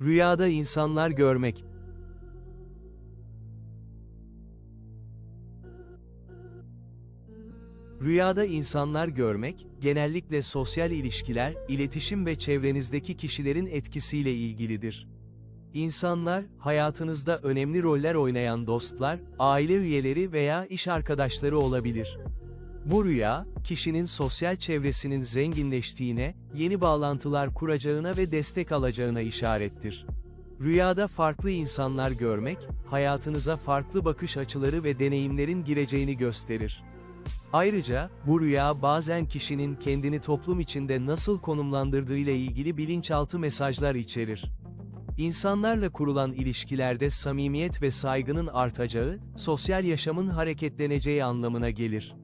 Rüyada insanlar görmek. Rüyada insanlar görmek, genellikle sosyal ilişkiler, iletişim ve çevrenizdeki kişilerin etkisiyle ilgilidir. İnsanlar, hayatınızda önemli roller oynayan dostlar, aile üyeleri veya iş arkadaşları olabilir. Bu rüya, kişinin sosyal çevresinin zenginleştiğine, yeni bağlantılar kuracağına ve destek alacağına işarettir. Rüyada farklı insanlar görmek, hayatınıza farklı bakış açıları ve deneyimlerin gireceğini gösterir. Ayrıca, bu rüya bazen kişinin kendini toplum içinde nasıl konumlandırdığıyla ilgili bilinçaltı mesajlar içerir. İnsanlarla kurulan ilişkilerde samimiyet ve saygının artacağı, sosyal yaşamın hareketleneceği anlamına gelir.